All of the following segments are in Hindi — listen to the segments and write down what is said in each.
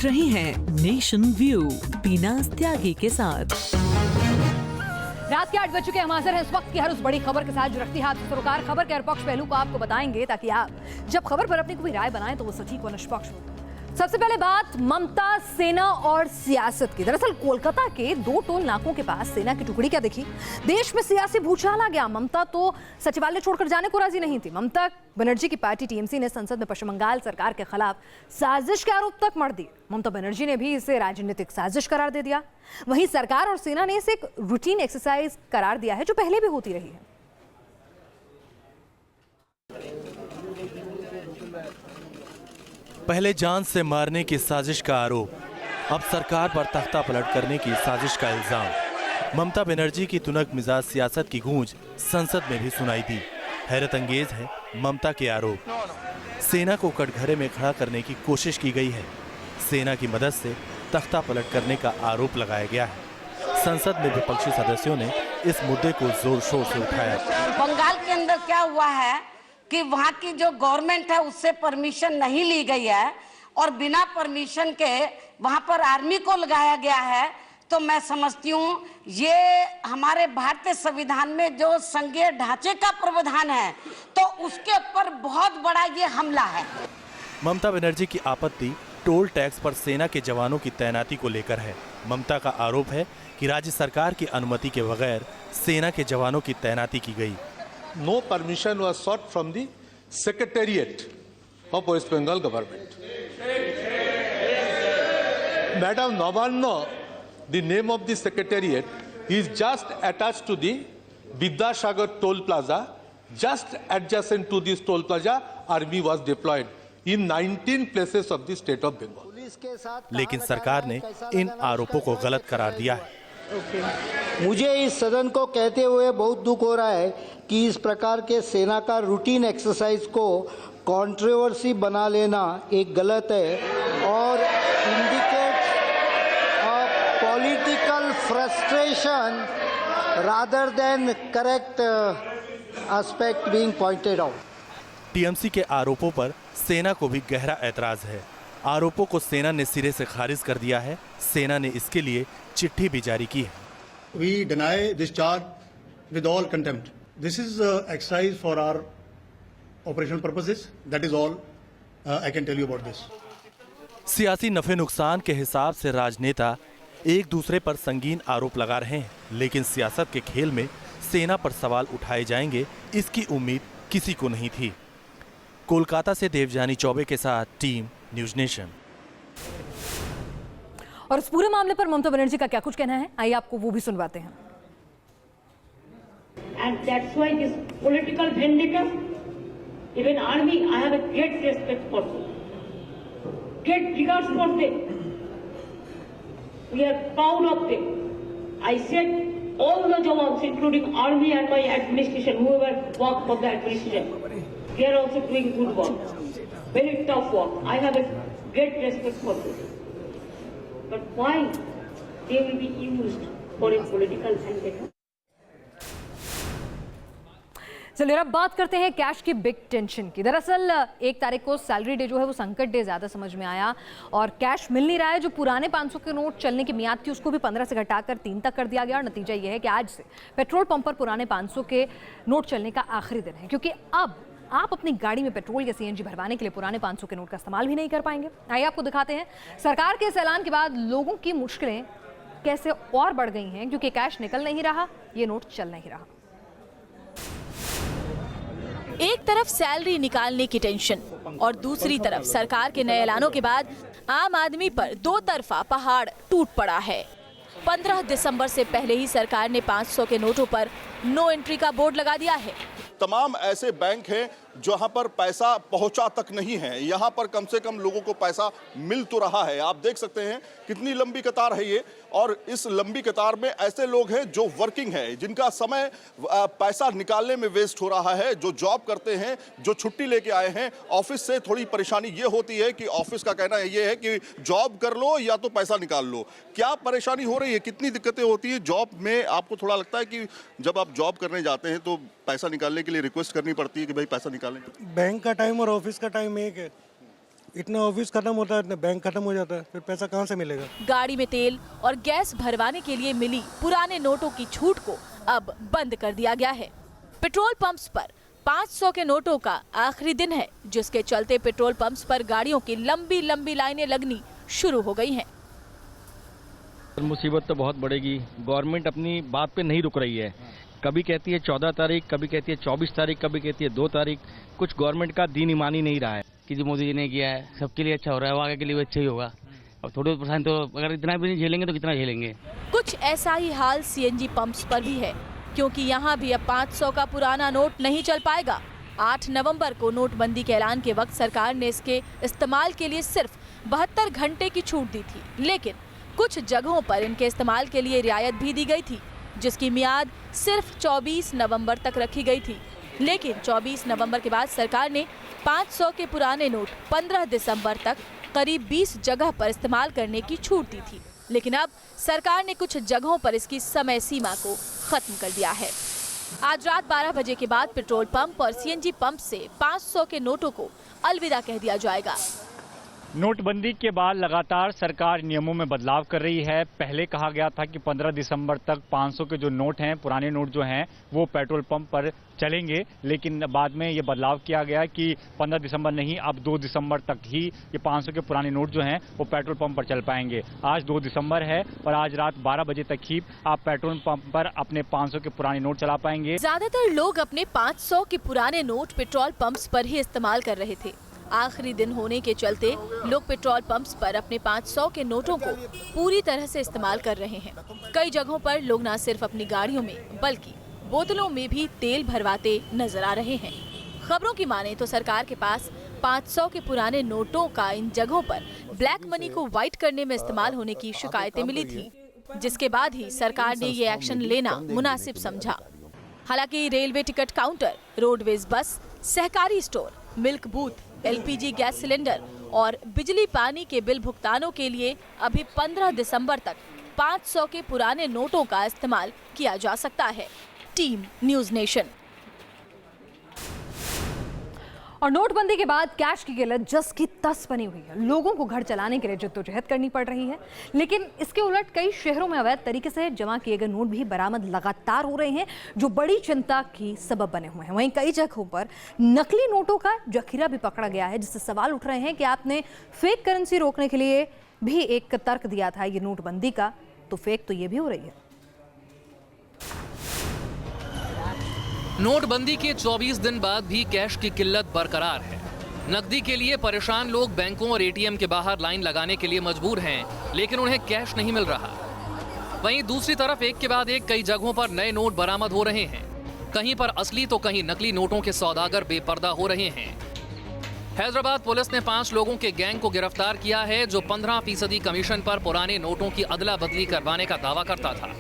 रहे हैं नेशन व्यू बीनाज त्यागी के साथ। रात के 8 बज चुके हम हाजिर हैं इस वक्त की हर उस बड़ी खबर के साथ जो रखती है आपसे सरोकार। खबर के हर पक्ष पहलू को आपको बताएंगे ताकि आप जब खबर पर अपनी कोई राय बनाएं तो वो सटीक व निष्पक्ष हो। सबसे पहले बात ममता, सेना और सियासत की। दरअसल कोलकाता के 2 टोल नाकों के पास सेना की टुकड़ी क्या दिखी। देश में सियासी भूचाल आ गया। ममता तो सचिवालय छोड़कर जाने को राजी नहीं थी। ममता बनर्जी की पार्टी टीएमसी ने संसद में पश्चिम बंगाल सरकार के खिलाफ साजिश के आरोप तक मढ़ दिए। ममता बनर्जी ने भी इसे राजनीतिक साजिश करार दे दिया। वहीं सरकार और सेना ने इसे एक रूटीन एक्सरसाइज करार दिया है जो पहले भी होती रही है। पहले जान से मारने की साजिश का आरोप, अब सरकार पर तख्ता पलट करने की साजिश का इल्जाम। ममता बनर्जी की तुनक मिजाज सियासत की गूंज संसद में भी सुनाई दी। हैरत अंगेज है ममता के आरोप। सेना को कटघरे में खड़ा करने की कोशिश की गई है। सेना की मदद से तख्ता पलट करने का आरोप लगाया गया है। संसद में विपक्षी सदस्यों ने इस मुद्दे को जोर शोर से उठाया। बंगाल के अंदर क्या हुआ है कि वहाँ की जो गवर्नमेंट है उससे परमिशन नहीं ली गई है और बिना परमिशन के वहाँ पर आर्मी को लगाया गया है। तो मैं समझती हूँ ये हमारे भारतीय संविधान में जो संघीय ढांचे का प्रावधान है तो उसके ऊपर बहुत बड़ा ये हमला है। ममता बनर्जी की आपत्ति टोल टैक्स पर सेना के जवानों की तैनाती को लेकर है। ममता का आरोप है कि राज्य सरकार की अनुमति के बगैर सेना के जवानों की तैनाती की गई। No permission was sought from the Secretariat of West Bengal government. Madam Navalno, the name of the Secretariat is just attached to the Vidyasagar Toll Plaza. Just adjacent to this toll plaza, army was deployed in 19 places of the state of Bengal. लेकिन सरकार ने इन आरोपों को गलत करार दिया है। मुझे इस सदन को कहते हुए बहुत दुख हो रहा है कि इस प्रकार के सेना का रूटीन एक्सरसाइज को कंट्रोवर्सी बना लेना एक गलत है और indicates a political frustration rather than correct aspect being pointed out. TMC के आरोपों पर सेना को भी गहरा ऐतराज है। आरोपों को सेना ने सिरे से खारिज कर दिया है। सेना ने इसके लिए चिट्ठी भी जारी की है। We deny this charge with all contempt. This is exercise for our operational purposes. That is all I can tell you about this. सियासी नफे नुकसान के हिसाब से राजनेता एक दूसरे पर संगीन आरोप लगा रहे हैं, लेकिन सियासत के खेल में सेना पर सवाल उठाए जाएंगे इसकी उम्मीद किसी को नहीं थी। कोलकाता से देवजानी चौबे के साथ टीम न्यूज नेशन। और इस पूरे मामले पर ममता बनर्जी का क्या कुछ कहना है, आइए आपको वो भी सुनवाते हैं। And that's why this political vendetta, even army, I have a great respect for them, great regards for them. We are proud of them. I said all the jawans, including army and my administration, whoever worked for the administration, they are also doing good work, very tough work. I have a great respect for them. But why they will be used for a political vendetta? चलिए अब बात करते हैं कैश की बिग टेंशन की। दरअसल 1 तारीख को सैलरी डे जो है वो संकट डे ज़्यादा समझ में आया और कैश मिल नहीं रहा है। जो पुराने 500 के नोट चलने की मियाद थी उसको भी 15 से घटाकर 3 तक कर दिया गया और नतीजा ये है कि आज से पेट्रोल पंप पर पुराने 500 के नोट चलने का आखिरी दिन है, क्योंकि अब आप अपनी गाड़ी में पेट्रोल या सीएनजी भरवाने के लिए पुराने 500 के नोट का इस्तेमाल भी नहीं कर पाएंगे। आइए आपको दिखाते हैं सरकार के इस ऐलान के बाद लोगों की मुश्किलें कैसे और बढ़ गई हैं, क्योंकि कैश निकल नहीं रहा, ये नोट चल नहीं रहा। एक तरफ सैलरी निकालने की टेंशन और दूसरी तरफ सरकार के नए ऐलानों के बाद आम आदमी पर 2 तरफा पहाड़ टूट पड़ा है। 15 दिसंबर से पहले ही सरकार ने 500 के नोटों पर नो एंट्री का बोर्ड लगा दिया है। तमाम ऐसे बैंक हैं जहां पर पैसा पहुंचा तक नहीं है। यहां पर कम से कम लोगों को पैसा मिल तो रहा है। आप देख सकते हैं कितनी लंबी कतार है ये, और इस लंबी कतार में ऐसे लोग हैं जो वर्किंग है, जिनका समय पैसा निकालने में वेस्ट हो रहा है, जो जॉब करते हैं, जो छुट्टी लेके आए हैं ऑफिस से। थोड़ी परेशानी ये होती है कि ऑफिस का कहना ये है कि जॉब कर लो या तो पैसा निकाल लो। क्या परेशानी हो रही है, कितनी दिक्कतें होती है जॉब में? आपको थोड़ा लगता है कि जब आप जॉब करने जाते हैं तो पैसा निकालने के लिए रिक्वेस्ट करनी पड़ती है कि भाई पैसा निकालें? बैंक का टाइम और ऑफिस का टाइम एक है, इतना ऑफिस खत्म होता है, इतना बैंक खत्म हो जाता है, फिर पैसा कहाँ से मिलेगा। गाड़ी में तेल और गैस भरवाने के लिए मिली पुराने नोटों की छूट को अब बंद कर दिया गया है। पेट्रोल पंप्स पर 500 के नोटों का आखिरी दिन है, जिसके चलते पेट्रोल पंप्स पर गाड़ियों की लंबी लंबी लाइनें लगनी शुरू हो गई हैं। मुसीबत तो बहुत बढ़ेगी। गवर्नमेंट अपनी बात पे नहीं रुक रही है। कभी कहती है 14 तारीख, कभी कहती है 24 तारीख, कभी कहती है 2 तारीख। कुछ गवर्नमेंट का दीन ईमान ही नहीं रहा है कि जो मोदी जी ने किया है सबके लिए अच्छा हो रहा है, वो आगे के लिए भी अच्छा ही होगा। अब थोड़े परेशान तो अगर इतना भी नहीं झेलेंगे तो कितना झेलेंगे। कुछ ऐसा ही हाल सीएनजी पंप्स पर भी है, क्योंकि यहाँ भी अब 500 का पुराना नोट नहीं चल पाएगा। 8 नवंबर को नोटबंदी के ऐलान के वक्त सरकार ने इसके इस्तेमाल के लिए सिर्फ 72 घंटे की छूट दी थी, लेकिन कुछ जगहों पर इनके इस्तेमाल के लिए रियायत भी दी गई थी, जिसकी मियाद सिर्फ 24 नवंबर तक रखी गई थी। लेकिन 24 नवंबर के बाद सरकार ने 500 के पुराने नोट 15 दिसंबर तक करीब 20 जगह पर इस्तेमाल करने की छूट दी थी। लेकिन अब सरकार ने कुछ जगहों पर इसकी समय सीमा को खत्म कर दिया है। आज रात 12 बजे के बाद पेट्रोल पंप और सीएनजी पंप से 500 के नोटों को अलविदा कह दिया जाएगा। नोटबंदी के बाद लगातार सरकार नियमों में बदलाव कर रही है। पहले कहा गया था कि 15 दिसंबर तक 500 के जो नोट हैं, पुराने नोट जो हैं, वो पेट्रोल पंप पर चलेंगे, लेकिन बाद में ये बदलाव किया गया कि 15 दिसंबर नहीं, अब 2 दिसंबर तक ही ये 500 के पुराने नोट जो हैं वो पेट्रोल पंप पर चल पाएंगे। आज 2 दिसंबर है और आज रात 12 बजे तक ही आप पेट्रोल पंप पर अपने 500 के पुराने नोट चला पाएंगे। ज्यादातर लोग अपने 500 के पुराने नोट पेट्रोल पंप्स पर ही इस्तेमाल कर रहे थे। आखिरी दिन होने के चलते लोग पेट्रोल पंप्स पर अपने 500 के नोटों को पूरी तरह से इस्तेमाल कर रहे हैं। कई जगहों पर लोग न सिर्फ अपनी गाड़ियों में बल्कि बोतलों में भी तेल भरवाते नजर आ रहे हैं। खबरों की माने तो सरकार के पास 500 के पुराने नोटों का इन जगहों पर ब्लैक मनी को व्हाइट करने में इस्तेमाल होने की शिकायतें मिली थी, जिसके बाद ही सरकार ने ये एक्शन लेना मुनासिब समझा। हालांकि railway ticket counter, roadways bus, सहकारी store, milk booth, LPG gas cylinder और बिजली पानी के बिल भुगतानों के लिए अभी 15 दिसंबर तक 500 के पुराने नोटों का इस्तेमाल किया जा सकता है। Team news nation. और नोटबंदी के बाद कैश की किल्लत जस की तस बनी हुई है। लोगों को घर चलाने के लिए जद्दोजहद करनी पड़ रही है, लेकिन इसके उलट कई शहरों में अवैध तरीके से जमा किए गए नोट भी बरामद लगातार हो रहे हैं, जो बड़ी चिंता की सबब बने हुए हैं। वहीं कई जगहों पर नकली नोटों का जखीरा भी पकड़ा गया है, जिससे सवाल उठ रहे हैं कि आपने फेक करेंसी रोकने के लिए भी एक तर्क दिया था ये नोटबंदी का, तो फेक तो ये भी हो रही है। नोटबंदी के 24 दिन बाद भी कैश की किल्लत बरकरार है। नकदी के लिए परेशान लोग बैंकों और एटीएम के बाहर लाइन लगाने के लिए मजबूर हैं, लेकिन उन्हें कैश नहीं मिल रहा। वहीं दूसरी तरफ एक के बाद एक कई जगहों पर नए नोट बरामद हो रहे हैं। कहीं पर असली तो कहीं नकली नोटों के सौदागर बेपर्दा हो रहे हैं। हैदराबाद पुलिस ने 5 लोगों के गैंग को गिरफ्तार किया है, जो 15% कमीशन पर पुराने नोटों की अदला बदली करवाने का दावा करता था।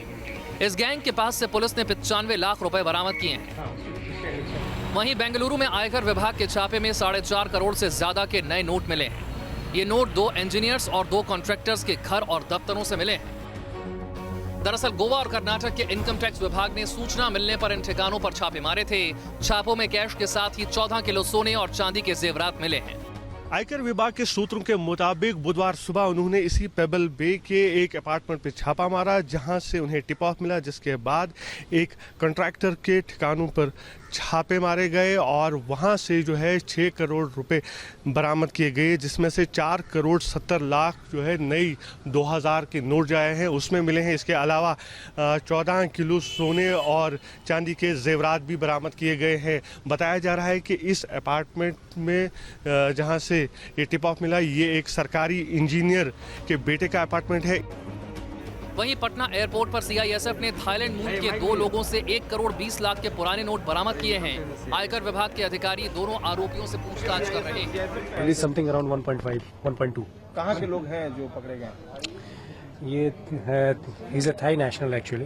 इस गैंग के पास से पुलिस ने 95 लाख रुपए बरामद किए हैं। वहीं बेंगलुरु में आयकर विभाग के छापे में 4.5 करोड़ से ज्यादा के नए नोट मिले हैं। ये नोट 2 इंजीनियर्स और 2 कॉन्ट्रैक्टर्स के घर और दफ्तरों से मिले हैं। दरअसल गोवा और कर्नाटक के इनकम टैक्स विभाग ने सूचना मिलने पर इन ठिकानों पर छापे मारे थे। छापों में कैश के साथ ही 14 किलो सोने और चांदी के जेवरात मिले हैं। आयकर विभाग के सूत्रों के मुताबिक बुधवार सुबह उन्होंने इसी पेबल बे के एक अपार्टमेंट पर छापा मारा, जहां से उन्हें टिप ऑफ मिला, जिसके बाद एक कॉन्ट्रैक्टर के ठिकानों पर छापे मारे गए और वहां से जो है 6 करोड़ रुपए बरामद किए गए, जिसमें से 4 करोड़ 70 लाख जो है नई 2000 के नोट जो आए हैं उसमें मिले हैं। इसके अलावा 14 किलो सोने और चांदी के जेवरात भी बरामद किए गए हैं। बताया जा रहा है कि इस अपार्टमेंट में जहां से ये टिप ऑफ मिला, ये एक सरकारी इंजीनियर के बेटे का अपार्टमेंट है। वहीं पटना एयरपोर्ट पर सीआईएसएफ ने थाईलैंड मूल के 2 लोगों से 1 करोड़ 20 लाख के पुराने नोट बरामद किए हैं। आयकर विभाग के अधिकारी दोनों आरोपियों से पूछताछ कर रहे हैं। Something around 1.5, 1.2। कहाँ के लोग हैं जो पकड़े गए? ये है, he is a Thai national actually,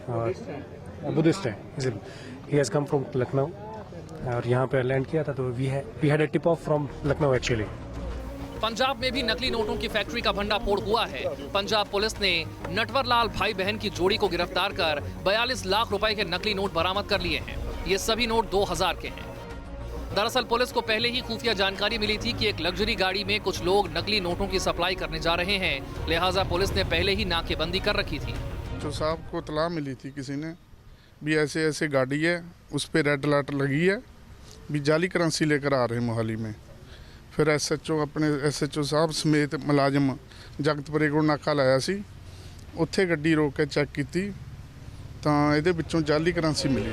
और बुद्धिस्ट है। He has come from Lucknow और यहाँ पे लैंड किया था, तो we had a tip off from Lucknow actually. Punjab में भी नकली नोटों की फैक्ट्री का भंडाफोड़ हुआ है। पंजाब पुलिस ने नटवरलाल भाई बहन की जोड़ी को गिरफ्तार कर 42 लाख रुपए के नकली नोट बरामद कर लिए हैं। ये सभी नोट 2000 के हैं। दरअसल पुलिस को पहले ही खुफिया जानकारी मिली थी कि एक लग्जरी गाड़ी में कुछ लोग नकली नोटों की सप्लाई करने जा रहे हैं, लिहाजा पुलिस ने पहले ही नाकेबंदी कर रखी थी। जो साहब को इत्तला मिली थी किसी ने भी ऐसे ऐसे गाड़ी है, उस पर रेड लाइट लगी है, भी जाली करेंसी लेकर आ रहे हैं मोहाली में। फिर अपने SHO साहब समेत मुलाजिम जगतपुरे को नाका लाया सी, उत्थे गड्डी रोक के चेक की तो ਇਹਦੇ ਵਿੱਚੋਂ जाली करेंसी मिली।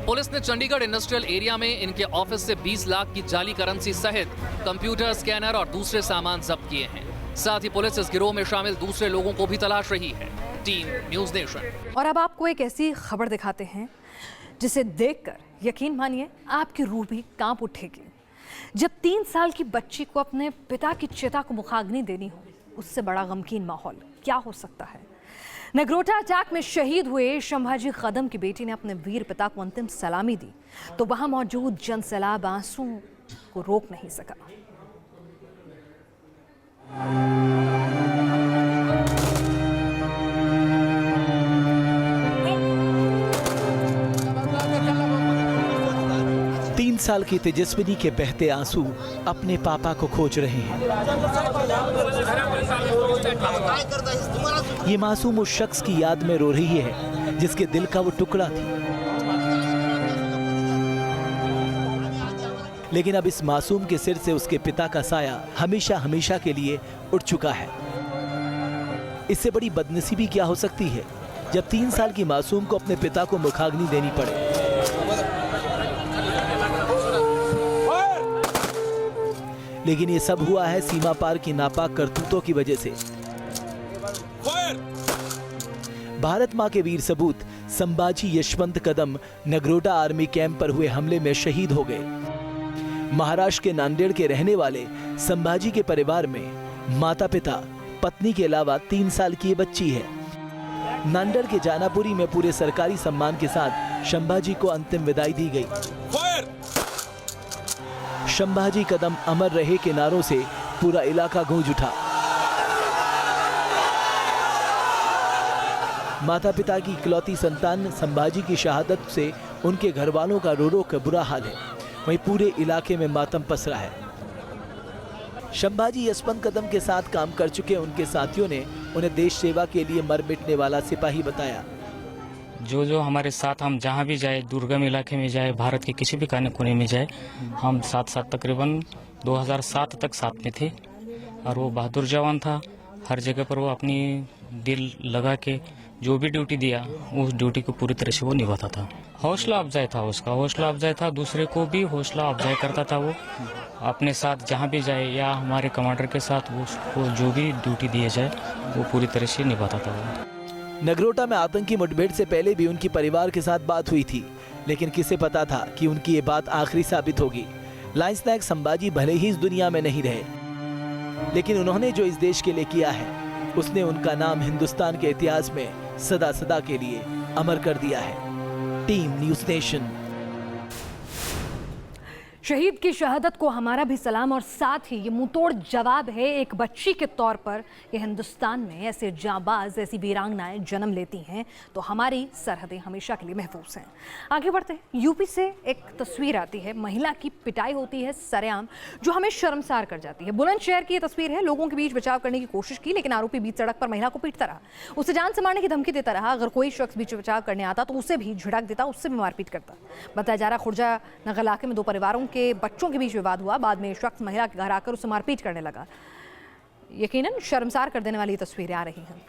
पुलिस ने चंडीगढ़ इंडस्ट्रियल एरिया में इनके ऑफिस से 20 लाख की जाली करेंसी सहित कंप्यूटर, स्कैनर और दूसरे सामान जब्त किए हैं। साथ ही पुलिस इस गिरोह में शामिल दूसरे लोगों को भी तलाश रही है। Team news nation. और अब आपको एक ऐसी खबर दिखाते हैं जिसे देखकर यकीन मानिए आपकी रूह भी कांप उठेगी। जब 3 साल की बच्ची को अपने पिता की चिता को मुखाग्नि देनी हो, उससे बड़ा गमगीन माहौल क्या हो सकता है। नगरोटा अटैक में शहीद हुए संभाजी कदम की बेटी ने अपने वीर पिता को अंतिम सलामी दी तो वहां मौजूद जनसैलाब आंसू को रोक नहीं सका। तीन साल की तेजस्विनी के बहते आंसू अपने पापा को खोज रहे हैं। ये मासूम उस शख्स की याद में रो रही है जिसके दिल का वो टुकड़ा थी। लेकिन अब इस मासूम के सिर से उसके पिता का साया हमेशा हमेशा के लिए उठ चुका है। इससे बड़ी बदनसीबी क्या हो सकती है जब 3 साल की मासूम को अपने पिता को मुखाग्नि देनी पड़े। लेकिन ये सब हुआ है सीमा पार की नापाक करतूतों की वजह से। भारत मां के वीर सपूत संभाजी यशवंत कदम नगरोटा आर्मी कैंप पर हुए हमले में शहीद हो गए। महाराष्ट्र के नांदेड़ के रहने वाले संभाजी के परिवार में माता पिता, पत्नी के अलावा 3 साल की ये बच्ची है। नांदेड़ के जानापुरी में पूरे सरकारी सम्मान के साथ संभाजी को अंतिम विदाई दी गई। संभाजी कदम अमर रहे के नारों से पूरा इलाका गूंज उठा। माता पिता की इकलौती संतान संभाजी की शहादत से उनके घर वालों का रो रो कर बुरा हाल है। वहीं पूरे इलाके में मातम पसरा है। संभाजी यशवंत कदम के साथ काम कर चुके उनके साथियों ने उन्हें देश सेवा के लिए मर मिटने वाला सिपाही बताया। जो हमारे साथ हम जहाँ भी जाए, दुर्गम इलाके में जाए, भारत के किसी भी कोने में जाए, हम साथ तकरीबन 2007 तक साथ में थे। और वो बहादुर जवान था। हर जगह पर वो अपनी दिल लगा के जो भी ड्यूटी दिया उस ड्यूटी को पूरी तरह से वो निभाता था। हौसला अफजाई था उसका, हौसला अफजाई था, दूसरे को भी हौसला अफजाई करता था। वो अपने साथ जहाँ भी जाए या हमारे कमांडर के साथ वो जो भी ड्यूटी दिया जाए वो पूरी तरह से निभाता था। वो नगरोटा में आतंकी मुठभेड़ से पहले भी उनकी परिवार के साथ बात हुई थी, लेकिन किसे पता था कि उनकी ये बात आखिरी साबित होगी। लांस नायक संभाजी भले ही इस दुनिया में नहीं रहे, लेकिन उन्होंने जो इस देश के लिए किया है उसने उनका नाम हिंदुस्तान के इतिहास में सदा सदा के लिए अमर कर दिया है। Team news nation. शहीद की शहादत को हमारा भी सलाम और साथ ही ये मुंहतोड़ जवाब है एक बच्ची के तौर पर कि हिंदुस्तान में ऐसे जांबाज, ऐसी वीरांगनाएं जन्म लेती हैं तो हमारी सरहदें हमेशा के लिए महफूज हैं। आगे बढ़ते हैं। यूपी से एक तस्वीर आती है, महिला की पिटाई होती है सरेआम, जो हमें शर्मसार कर जाती है। बुलंदशहर की ये तस्वीर है। लोगों के बीच बचाव करने की कोशिश की, लेकिन आरोपी बीच सड़क पर महिला को पीटता रहा, उसे जान से मारने की धमकी देता रहा। अगर कोई शख्स बीच बचाव करने आता तो उसे भी झिड़क देता, उससे भी मारपीट करता। बताया जा रहा खुर्जा नगर इलाके में 2 परिवारों के बच्चों के बीच विवाद हुआ। बाद में शख्स महिला के घर आकर उसे मारपीट करने लगा। यकीनन शर्मसार कर देने वाली तस्वीरें आ रही हैं।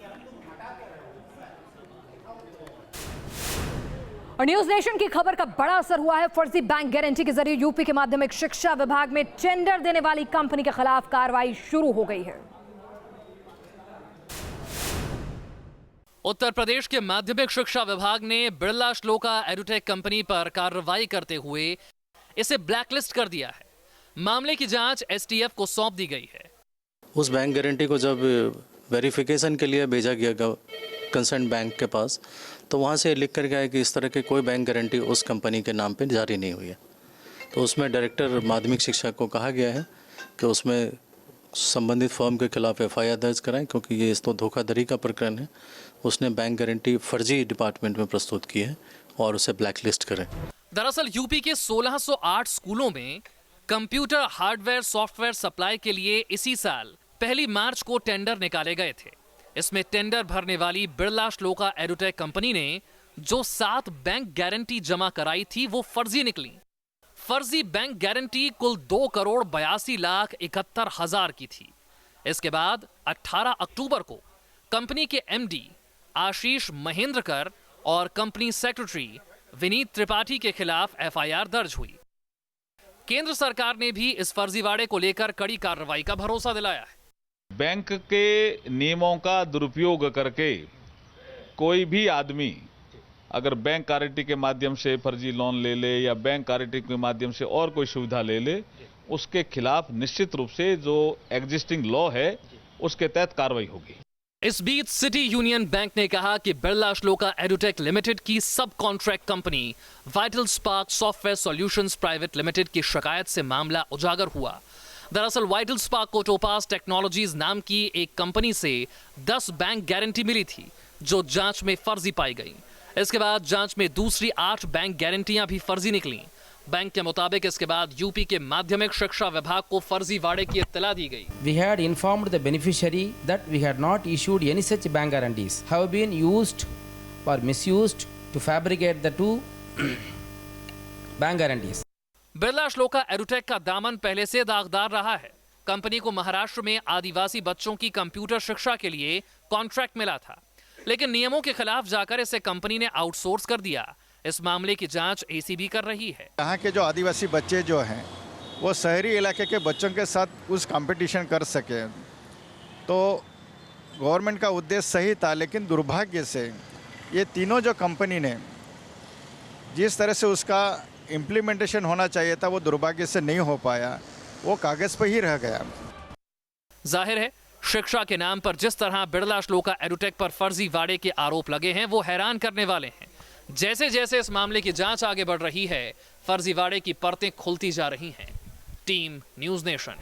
और न्यूज़ नेशन की खबर का बड़ा असर हुआ है। फर्जी बैंक गारंटी के जरिए यूपी के माध्यमिक शिक्षा विभाग में टेंडर देने वाली कंपनी के खिलाफ कार्रवाई शुरू हो गई है। उत्तर प्रदेश के माध्यमिक शिक्षा विभाग ने बिरला श्लोका एडुटेक कंपनी पर कार्रवाई करते हुए इसे ब्लैकलिस्ट कर दिया है। मामले की जांच एसटीएफ को सौंप दी गई है। उस बैंक गारंटी को जब वेरिफिकेशन के लिए भेजा गया कंसर्न बैंक के पास, तो वहाँ से लिख कर गया कि इस तरह की कोई बैंक गारंटी उस कंपनी के नाम पे जारी नहीं हुई है। तो उसमें डायरेक्टर माध्यमिक शिक्षा को कहा गया है कि उसमें संबंधित फर्म के खिलाफ FIR दर्ज कराएं, क्योंकि ये इस तो धोखाधड़ी का प्रकरण है। उसने बैंक गारंटी फर्जी डिपार्टमेंट में प्रस्तुत की है और उसे ब्लैकलिस्ट करें। दरअसल यूपी के 1608 स्कूलों में कंप्यूटर हार्डवेयर सॉफ्टवेयर सप्लाई के लिए इसी साल 1 मार्च को टेंडर निकाले गए थे। इसमें टेंडर भरने वाली बिरला श्लोका एडुटेक कंपनी ने जो 7 बैंक गारंटी जमा कराई थी वो फर्जी निकली। फर्जी बैंक गारंटी कुल 2,82,71,000 की थी। इसके बाद 18 अक्टूबर को कंपनी के एमडी आशीष महेंद्रकर और कंपनी सेक्रेटरी विनीत त्रिपाठी के खिलाफ एफआईआर दर्ज हुई। केंद्र सरकार ने भी इस फर्जीवाड़े को लेकर कड़ी कार्रवाई का भरोसा दिलाया है। बैंक के नियमों का दुरुपयोग करके कोई भी आदमी अगर बैंक गारंटी के माध्यम से फर्जी लोन ले ले या बैंक गारंटी के माध्यम से और कोई सुविधा ले ले, उसके खिलाफ निश्चित रूप से जो एग्जिस्टिंग लॉ है उसके तहत कार्रवाई होगी। इस बीच सिटी यूनियन बैंक ने कहा कि बिरला श्लोका एडुटेक लिमिटेड की सब contract company vital spark software solutions private limited की शिकायत से मामला उजागर हुआ। दरअसल वाइटल स्पार्क को टोपास टेक्नोलॉजीज नाम की एक कंपनी से 10 बैंक गारंटी मिली थी जो जांच में फर्जी पाई गई। इसके बाद जांच में दूसरी 8 बैंक गारंटियां भी फर्जी निकली। बैंक के मुताबिक इसके बाद यूपी के माध्यमिक शिक्षा विभाग को फर्जीवाड़े की इत्तला दी गई। We had informed the beneficiary that we had not issued any such bank guarantees, have been used or misused to fabricate the 2 bank guarantees. Birla shloka edutech का दामन पहले से दागदार रहा है। कंपनी को महाराष्ट्र में आदिवासी बच्चों की कंप्यूटर शिक्षा के लिए कॉन्ट्रैक्ट मिला था, लेकिन नियमों के खिलाफ जाकर इसे कंपनी ने आउटसोर्स कर दिया। इस मामले की जांच एसीबी कर रही है। यहाँ के जो आदिवासी बच्चे जो हैं वो शहरी इलाके के बच्चों के साथ उस कंपटीशन कर सके, तो गवर्नमेंट का उद्देश्य सही था, लेकिन दुर्भाग्य से ये तीनों जो कंपनी ने जिस तरह से उसका इम्प्लीमेंटेशन होना चाहिए था वो दुर्भाग्य से नहीं हो पाया, वो कागज़ पर ही रह गया। जाहिर है शिक्षा के नाम पर जिस तरह बिरला श्लोका एडुटेक पर फर्जीवाड़े के आरोप लगे हैं वो हैरान करने वाले हैं। जैसे जैसे इस मामले की जांच आगे बढ़ रही है, फर्जीवाड़े की परतें खुलती जा रही हैं। Team news nation.